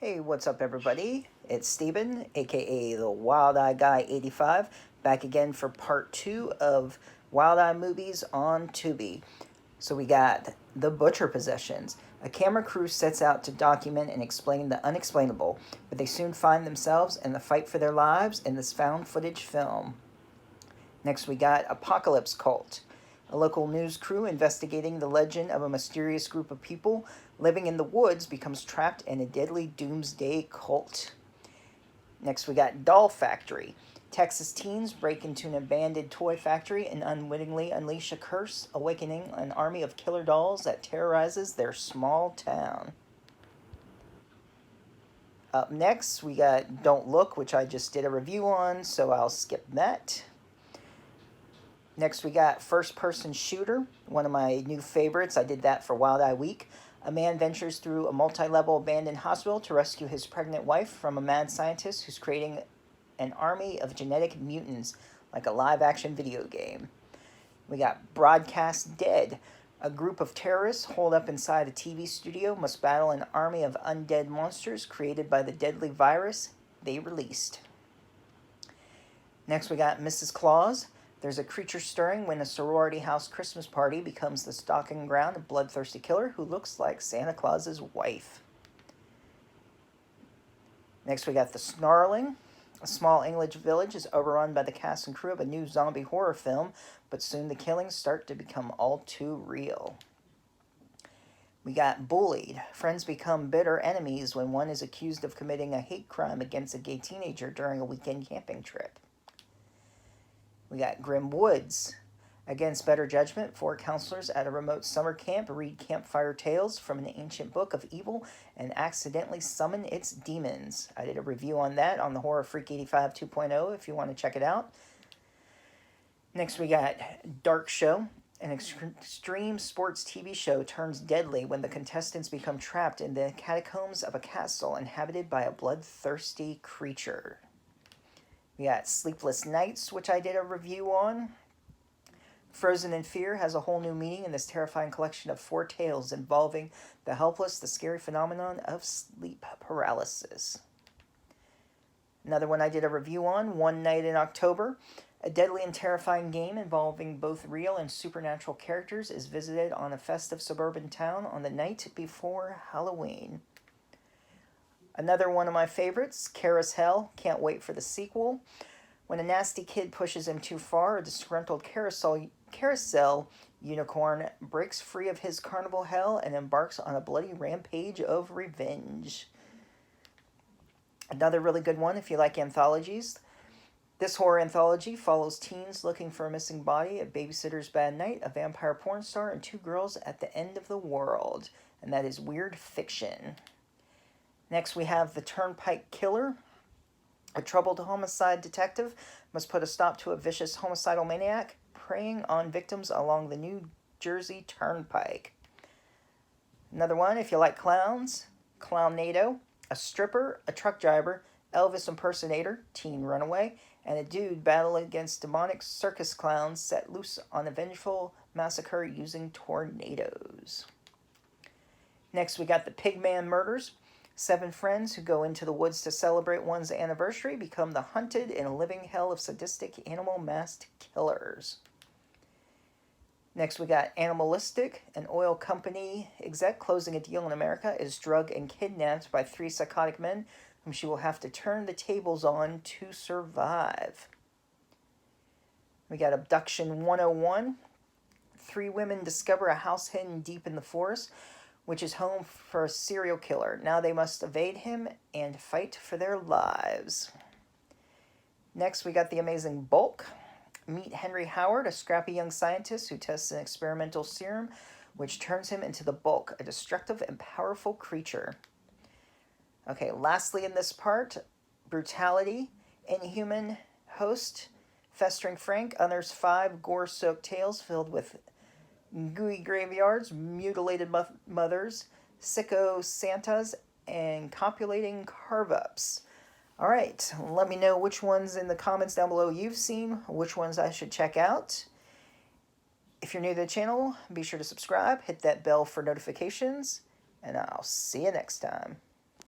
Hey, what's up, everybody? It's Steven, aka the Wild Eye Guy 85, back again for part 2 of Wild Eye movies on Tubi. So we got The Butcher Possessions. A camera crew sets out to document and explain the unexplainable, but they soon find themselves in the fight for their lives in this found footage film. Next, we got Apocalypse Cult. A local news crew investigating the legend of a mysterious group of people living in the woods becomes trapped in a deadly doomsday cult. Next, we got Doll Factory. Texas teens break into an abandoned toy factory and unwittingly unleash a curse, awakening an army of killer dolls that terrorizes their small town. Up next, we got Don't Look, which I just did a review on, so I'll skip that. Next, we got First Person Shooter, one of my new favorites. I did that for Wild Eye Week. A man ventures through a multi-level abandoned hospital to rescue his pregnant wife from a mad scientist who's creating an army of genetic mutants, like a live-action video game. We got Broadcast Dead. A group of terrorists holed up inside a TV studio must battle an army of undead monsters created by the deadly virus they released. Next, we got Mrs. Claus. There's a creature stirring when a sorority house Christmas party becomes the stalking ground of a bloodthirsty killer who looks like Santa Claus's wife. Next, we got The Snarling. A small English village is overrun by the cast and crew of a new zombie horror film, but soon the killings start to become all too real. We got Bullied. Friends become bitter enemies when one is accused of committing a hate crime against a gay teenager during a weekend camping trip. We got Grim Woods. Against better judgment, 4 counselors at a remote summer camp read campfire tales from an ancient book of evil and accidentally summon its demons. I did a review on that on the Horror Freak 85 2.0 if you want to check it out. Next, we got Dark Show. An extreme sports TV show turns deadly when the contestants become trapped in the catacombs of a castle inhabited by a bloodthirsty creature. We got Sleepless Nights, which I did a review on. Frozen in Fear has a whole new meaning in this terrifying collection of 4 tales involving the helpless, the scary phenomenon of sleep paralysis. Another one I did a review on, One Night in October. A deadly and terrifying game involving both real and supernatural characters is visited on a festive suburban town on the night before Halloween. Another one of my favorites, Carousel. Can't wait for the sequel. When a nasty kid pushes him too far, a disgruntled carousel unicorn breaks free of his carnival hell and embarks on a bloody rampage of revenge. Another really good one if you like anthologies. This horror anthology follows teens looking for a missing body, a babysitter's bad night, a vampire porn star, and 2 girls at the end of the world. And that is weird fiction. Next, we have The Turnpike Killer. A troubled homicide detective must put a stop to a vicious homicidal maniac preying on victims along the New Jersey Turnpike. Another one, if you like clowns, Clownado. A stripper, a truck driver, Elvis impersonator, teen runaway, and a dude battle against demonic circus clowns set loose on a vengeful massacre using tornadoes. Next, we got The Pigman Murders. 7 friends who go into the woods to celebrate one's anniversary become the hunted in a living hell of sadistic animal-masked killers. Next, we got Animalistic. An oil company exec closing a deal in America is drugged and kidnapped by 3 psychotic men whom she will have to turn the tables on to survive. We got Abduction 101. 3 women discover a house hidden deep in the forest, which is home for a serial killer. Now they must evade him and fight for their lives. Next, we got The Amazing Bulk. Meet Henry Howard, a scrappy young scientist who tests an experimental serum which turns him into the Bulk, a destructive and powerful creature. Okay, lastly in this part, Brutality. Inhuman host, Festering Frank, unearths 5 gore-soaked tales filled with gooey graveyards, mutilated mothers, sicko Santas, and copulating carve-ups. Alright, let me know which ones in the comments down below you've seen, which ones I should check out. If you're new to the channel, be sure to subscribe, hit that bell for notifications, and I'll see you next time.